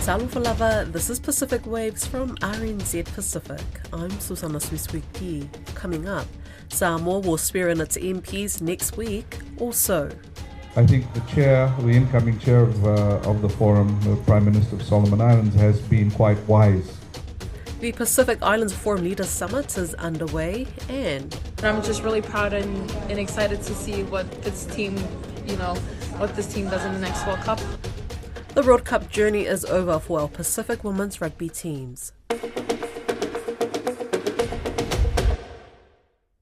Salufalava, this is Pacific Waves from RNZ Pacific. I'm Susana Swiswiki. Coming up, Samoa will swear in its MPs next week. Also, I think the incoming chair of the forum, the Prime Minister of Solomon Islands, has been quite wise. the Pacific Islands Forum Leaders Summit is underway, and I'm just really proud and excited to see what this team, what this team does in the next World Cup. the World Cup journey is over for our Pacific women's rugby teams.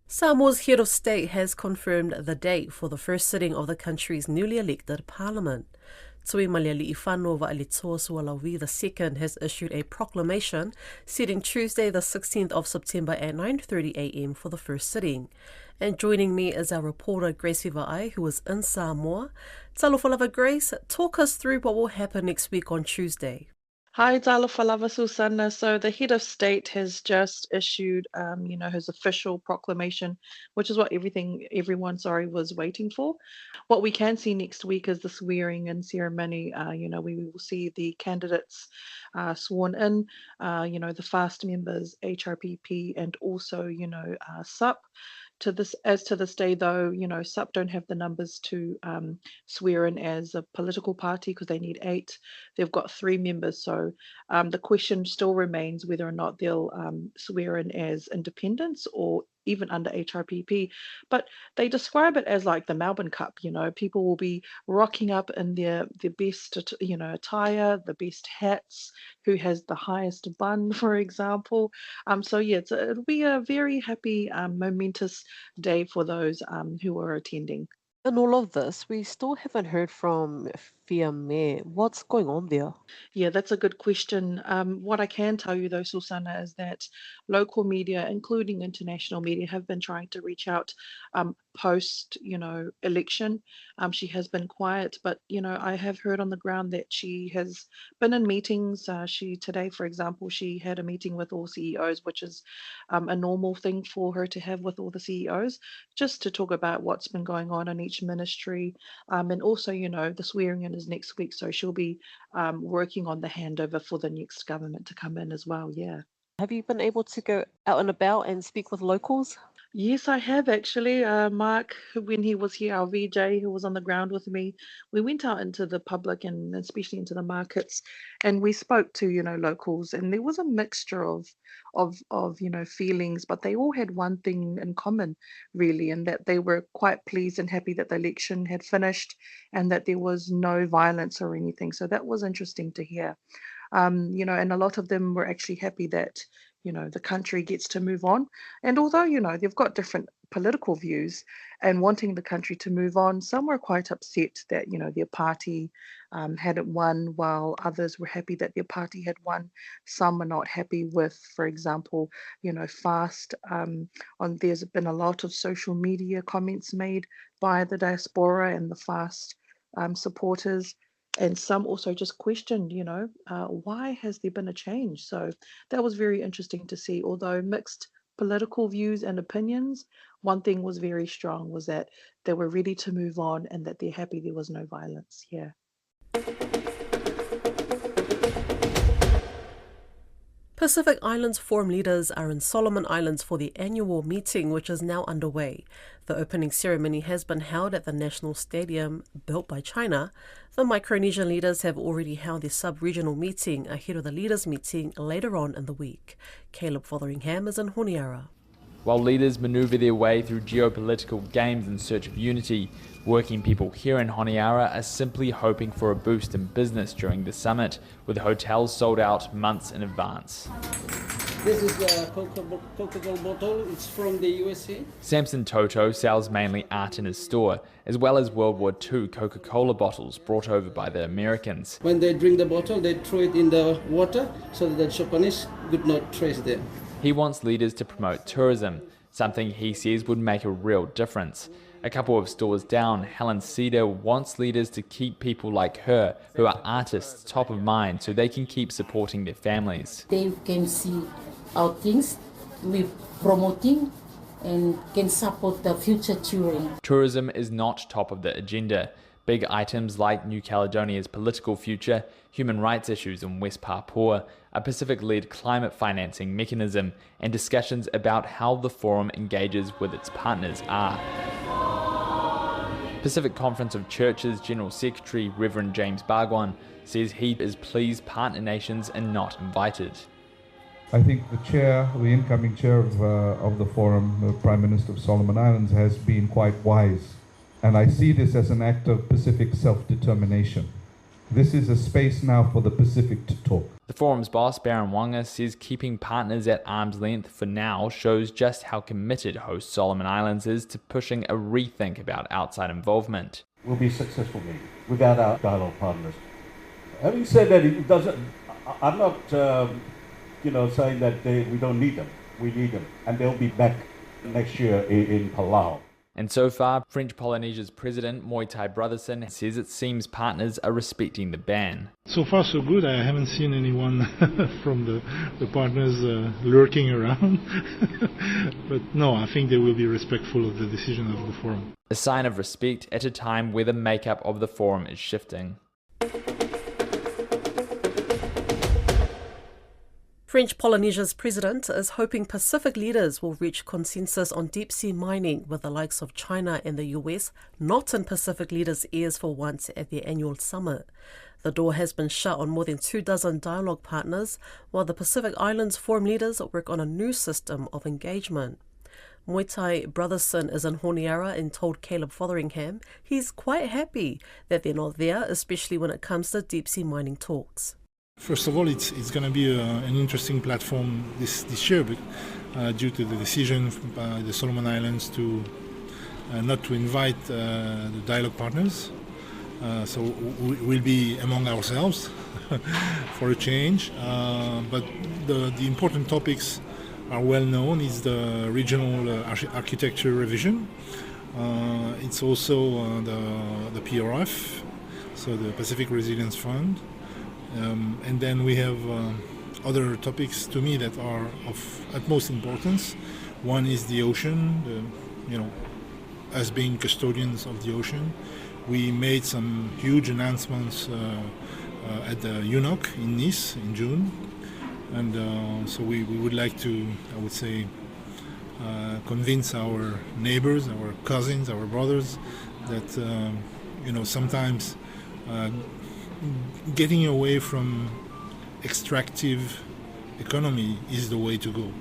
Samoa's head of state has confirmed the date for the first sitting of the country's newly elected parliament. Tui Maliali'i whanau Va'alitoa Sualawi II has issued a proclamation setting Tuesday the 16th of September at 9:30 a.m. for the first sitting. And joining me is our reporter Grace Viva'ai, who is in Samoa. Talofalava Grace, talk us through what will happen next week on Tuesday. Hi, Talofalava Susana. So the head of state has just issued, his official proclamation, which is what everyone was waiting for. What we can see next week is the swearing-in ceremony. We will see the candidates sworn in, the FAST members, HRPP, and also, SUP. To this day, though, SUP don't have the numbers to swear in as a political party because they need 8. They've got 3 members, so the question still remains whether or not they'll swear in as independents or even under HRPP. But they describe it as like the Melbourne Cup. People will be rocking up in their best, attire, the best hats, who has the highest bun, for example. It'll be a very happy, momentous day for those who are attending. In all of this, we still haven't heard from Fijiana. What's going on there? Yeah, that's a good question. What I can tell you, though, Susana, is that local media, including international media, have been trying to reach out post, election. She has been quiet, but, I have heard on the ground that she has been in meetings. Today, for example, she had a meeting with all CEOs, which is a normal thing for her to have with all the CEOs, just to talk about what's been going on in each ministry. And also, the swearing in is next week, so she'll be working on the handover for the next government to come in as well. Yeah. Have you been able to go out and about and speak with locals? Yes, I have actually. Mark, when he was here, our VJ, who was on the ground with me, we went out into the public and especially into the markets, and we spoke to locals, and there was a mixture of feelings, but they all had one thing in common, really, and that they were quite pleased and happy that the election had finished, and that there was no violence or anything. So that was interesting to hear. And a lot of them were actually happy that the country gets to move on. And although, they've got different political views and wanting the country to move on, some were quite upset that, their party hadn't won, while others were happy that their party had won. Some were not happy with, for example, FAST. There's been a lot of social media comments made by the diaspora and the FAST supporters. And some also just questioned, why has there been a change? So that was very interesting to see. Although mixed political views and opinions, one thing was very strong, was that they were ready to move on and that they're happy there was no violence. Yeah. Pacific Islands Forum leaders are in Solomon Islands for the annual meeting, which is now underway. The opening ceremony has been held at the National Stadium, built by China. The Micronesian leaders have already held their sub-regional meeting ahead of the leaders' meeting later on in the week. Caleb Fotheringham is in Honiara. While leaders manoeuvre their way through geopolitical games in search of unity, working people here in Honiara are simply hoping for a boost in business during the summit, with hotels sold out months in advance. This is a Coca-Cola bottle. It's from the USA. Samson Toto sells mainly art in his store, as well as World War II Coca-Cola bottles brought over by the Americans. When they drink the bottle, they throw it in the water so that the Japanese could not trace them. He wants leaders to promote tourism, something he says would make a real difference. A couple of stores down, Helen Cedar wants leaders to keep people like her, who are artists, top of mind so they can keep supporting their families. They can see our things we're promoting and can support the future touring. Tourism is not top of the agenda, Big items like New Caledonia's political future, human rights issues in West Papua, a Pacific-led climate financing mechanism, and discussions about how the forum engages with its partners are. Pacific Conference of Churches General Secretary Reverend James Bhagwan says he is pleased partner nations are not invited. I think the incoming chair of the forum, the Prime Minister of Solomon Islands, has been quite wise. And I see this as an act of Pacific self-determination. This is a space now for the Pacific to talk. The forum's boss, Baron Wanga, says keeping partners at arm's length for now shows just how committed host Solomon Islands is to pushing a rethink about outside involvement. We'll be successful maybe without our dialogue partners. Having said that, it doesn't. I'm not, saying that we don't need them. We need them, and they'll be back next year in Palau. And so far, French Polynesia's president, Moitai Brotherson, says it seems partners are respecting the ban. So far so good. I haven't seen anyone from the partners lurking around. But no, I think they will be respectful of the decision of the forum. A sign of respect at a time where the makeup of the forum is shifting. French Polynesia's president is hoping Pacific leaders will reach consensus on deep-sea mining with the likes of China and the US not in Pacific leaders' ears for once at their annual summit. The door has been shut on more than 24 dialogue partners, while the Pacific Islands Forum leaders work on a new system of engagement. Moitai Brotherson is in Honiara and told Caleb Fotheringham he's quite happy that they're not there, especially when it comes to deep-sea mining talks. First of all, it's going to be an interesting platform this year due to the decision by the Solomon Islands to not to invite the dialogue partners. So we'll be among ourselves for a change. But the important topics are well known. Is the regional architecture revision. It's also the PRF, so the Pacific Resilience Fund. And then we have other topics to me that are of utmost importance. One is the ocean, as being custodians of the ocean. We made some huge announcements at the UNOC in Nice in June. And so we would like to, I would say, convince our neighbors, our cousins, our brothers that, sometimes getting away from extractive economy is the way to go,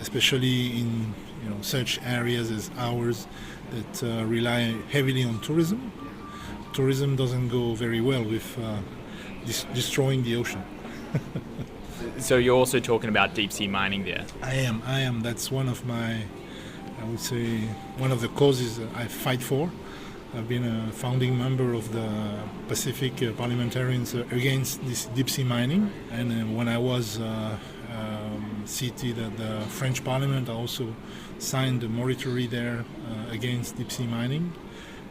especially in such areas as ours that rely heavily on tourism. Tourism doesn't go very well with destroying the ocean. So you're also talking about deep sea mining there? I am. That's one of my, I would say, one of the causes I fight for. I've been a founding member of the Pacific Parliamentarians against this deep-sea mining. And when I was seated at the French Parliament, I also signed a moratorium there against deep-sea mining.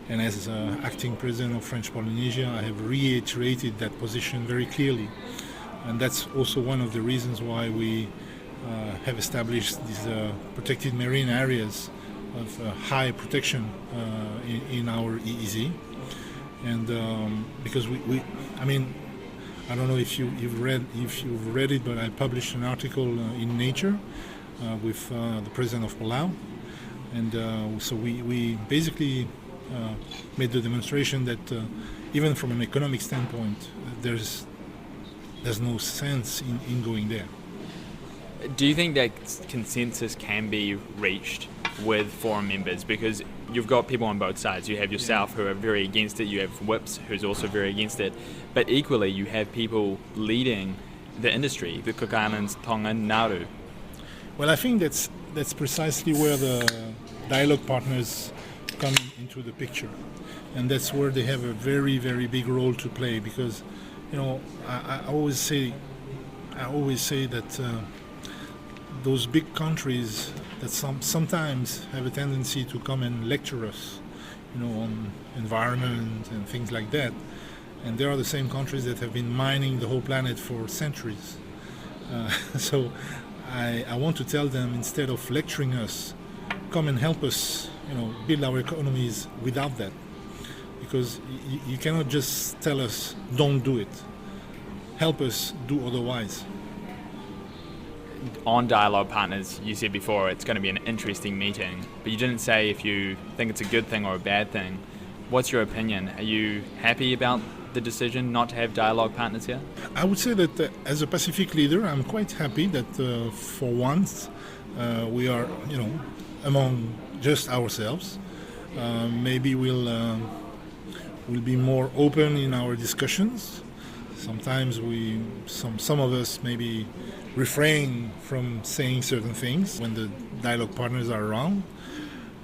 And as acting president of French Polynesia, I have reiterated that position very clearly. And that's also one of the reasons why we have established these protected marine areas of high protection in our EEZ, and because we I don't know if you've read it, but I published an article in Nature with the president of Palau, and so we basically made the demonstration that even from an economic standpoint, there's no sense in going there. Do you think that consensus can be reached with forum members? Because you've got people on both sides. You have yourself who are very against it. You have Whips who's also very against it. But equally, you have people leading the industry, the Cook Islands, Tonga, Nauru. Well, I think that's precisely where the dialogue partners come into the picture, and that's where they have a very, very big role to play. Because, I always say that those big countries that sometimes have a tendency to come and lecture us, on environment and things like that. And they are the same countries that have been mining the whole planet for centuries. So I want to tell them, instead of lecturing us, come and help us, build our economies without that. because you cannot just tell us, don't do it. Help us do otherwise. On Dialogue Partners, you said before it's going to be an interesting meeting, but you didn't say if you think it's a good thing or a bad thing. What's your opinion? Are you happy about the decision not to have Dialogue Partners here? I would say that as a Pacific leader, I'm quite happy that for once we are, among just ourselves. Maybe we'll be more open in our discussions. Sometimes some of us maybe refrain from saying certain things when the dialogue partners are around.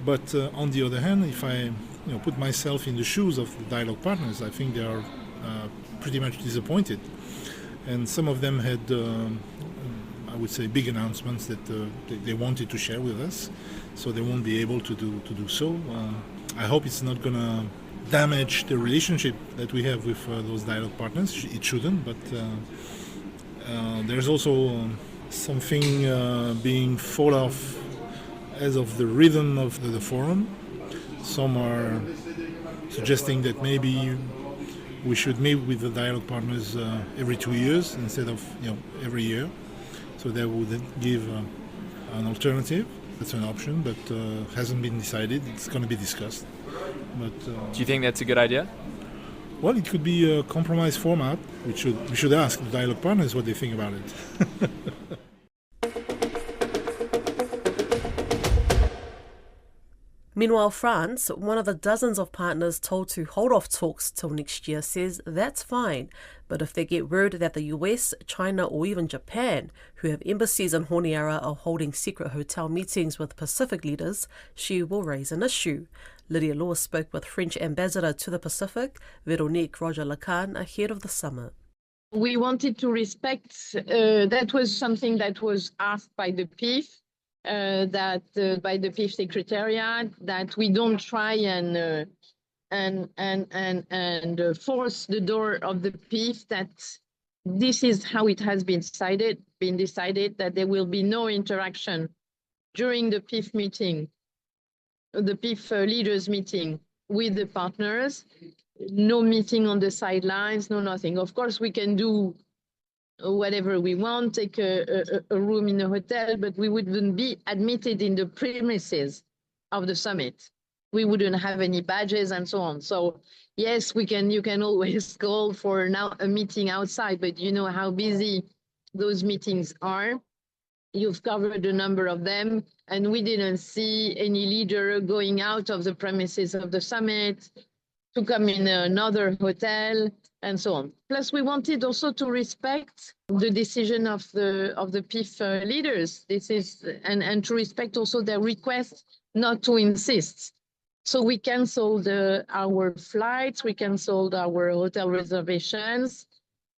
But on the other hand, if I put myself in the shoes of the dialogue partners, I think they are pretty much disappointed. And some of them had, I would say, big announcements that they wanted to share with us, so they won't be able to do so. I hope it's not going to damage the relationship that we have with those dialogue partners. It shouldn't, but there's also something being thought of as of the rhythm of the forum. Some are suggesting that maybe we should meet with the dialogue partners every 2 years instead of every year. So that would give an alternative. That's an option, but hasn't been decided. It's going to be discussed. But do you think that's a good idea? Well, it could be a compromise format. We should ask the dialogue partners what they think about it. Meanwhile, France, one of the dozens of partners told to hold off talks till next year, says that's fine. But if they get word that the US, China or even Japan, who have embassies in Honiara, are holding secret hotel meetings with Pacific leaders, she will raise an issue. Lydia Law spoke with French ambassador to the Pacific, Veronique Roger-Lacan, ahead of the summit. We wanted to respect, that was something that was asked by the PIF, by the PIF Secretariat, that we don't try and force the door of the PIF, that this is how it has been decided that there will be no interaction during the PIF meeting, the PIF leaders meeting with the partners, no meeting on the sidelines, no nothing. Of course, we can do whatever we want, take a room in a hotel, but we wouldn't be admitted in the premises of the summit. We wouldn't have any badges and so on. So yes, you can always call for now a meeting outside, but you know how busy those meetings are. You've covered a number of them, and we didn't see any leader going out of the premises of the summit to come in another hotel and so on. Plus, we wanted also to respect the decision of the PIF leaders. This is and to respect also their request not to insist. So we canceled our flights, we canceled our hotel reservations,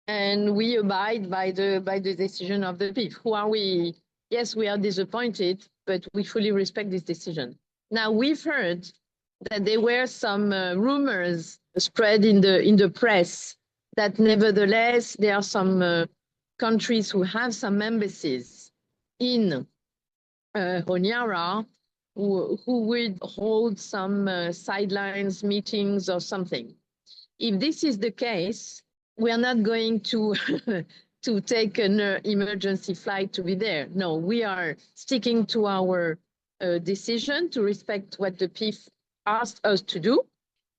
and we abide by the decision of the PIF. Who are we? Yes, we are disappointed, but we fully respect this decision. Now, we've heard that there were some rumors spread in the press that nevertheless there are some countries who have some embassies in Honiara who would hold some sidelines meetings or something. If this is the case, we are not going to to take an emergency flight to be there. No, we are sticking to our decision to respect what the PIF asked us to do.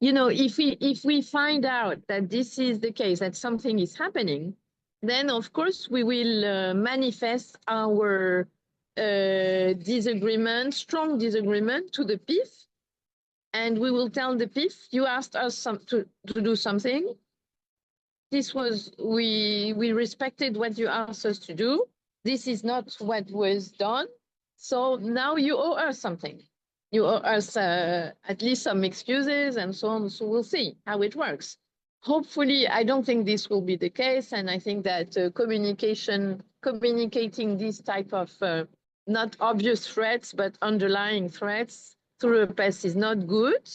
You know, if we find out that this is the case, that something is happening, then of course we will manifest our strong disagreement to the PIF, and we will tell the PIF, you asked us to do something. This was, we respected what you asked us to do. This is not what was done. So now you owe us something. You owe us at least some excuses and so on. So we'll see how it works. Hopefully, I don't think this will be the case. And I think that communicating this type of not obvious threats, but underlying threats through a press is not good.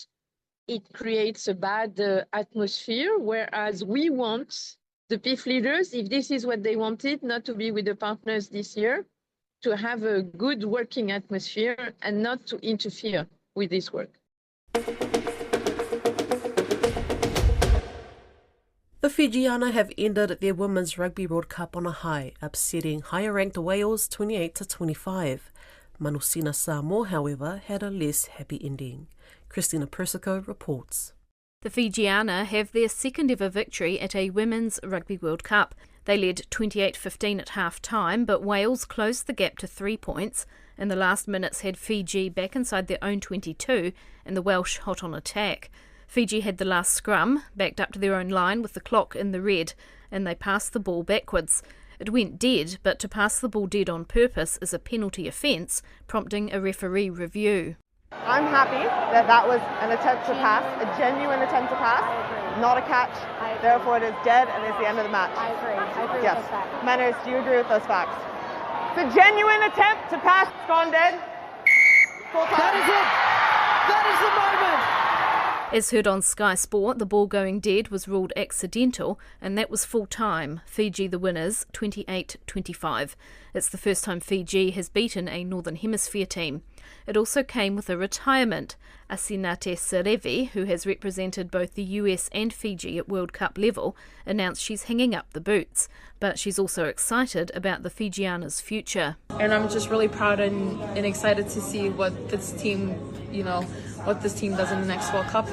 It creates a bad atmosphere, whereas we want the PIF leaders, if this is what they wanted, not to be with the partners this year, to have a good working atmosphere and not to interfere with this work. The Fijiana have ended their Women's Rugby World Cup on a high, upsetting higher-ranked Wales 28-25. Manusina Samoa, however, had a less happy ending. Christina Persico reports. The Fijiana have their second ever victory at a Women's Rugby World Cup. They led 28-15 at half-time, but Wales closed the gap to 3 points, and the last minutes had Fiji back inside their own 22 and the Welsh hot on attack. Fiji had the last scrum, backed up to their own line with the clock in the red, and they passed the ball backwards. It went dead, but to pass the ball dead on purpose is a penalty offence, prompting a referee review. I'm happy that that was an attempt to pass, a genuine attempt to pass, not a catch. Therefore, it is dead and it's the end of the match. I agree yes. with those facts. Manners, do you agree with those facts? It's a genuine attempt to pass. It's gone dead. That is it. That is the moment. As heard on Sky Sport, the ball going dead was ruled accidental, and that was full time. Fiji the winners, 28-25. It's the first time Fiji has beaten a Northern Hemisphere team. It also came with a retirement. Asinate Serevi, who has represented both the US and Fiji at World Cup level, announced she's hanging up the boots. But she's also excited about the Fijiana's future. And I'm just really proud and excited to see what this team, what this team does in the next World Cup.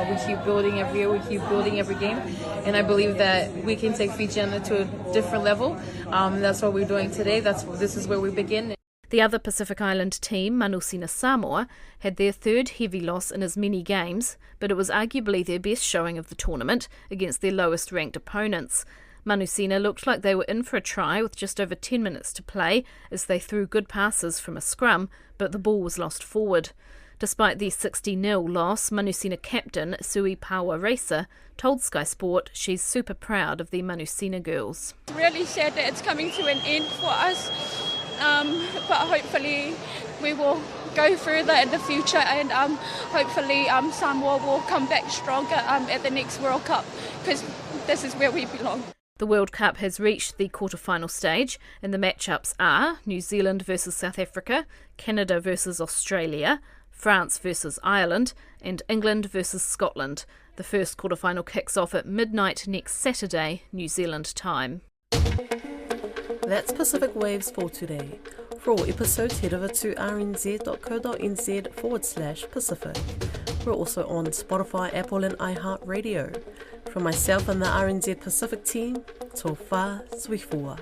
We keep building every year, we keep building every game, and I believe that we can take Fijiana to a different level. That's what we're doing today. This is where we begin. The other Pacific Island team, Manusina Samoa, had their third heavy loss in as many games, but it was arguably their best showing of the tournament against their lowest ranked opponents. Manusina looked like they were in for a try with just over 10 minutes to play as they threw good passes from a scrum, but the ball was lost forward. Despite the 60-0 loss, Manusina captain Sui Pawa Racer told Sky Sport she's super proud of the Manusina girls. It's really sad that it's coming to an end for us, but hopefully we will go further in the future, and hopefully Samoa will come back stronger at the next World Cup, because this is where we belong. The World Cup has reached the quarter-final stage, and the matchups are New Zealand versus South Africa, Canada versus Australia, France versus Ireland, and England versus Scotland. The first quarter-final kicks off at midnight next Saturday, New Zealand time. That's Pacific Waves for today. For all episodes, head over to rnz.co.nz/Pacific. We're also on Spotify, Apple and iHeartRadio. From myself and the RNZ Pacific team, tō whā, sui fua.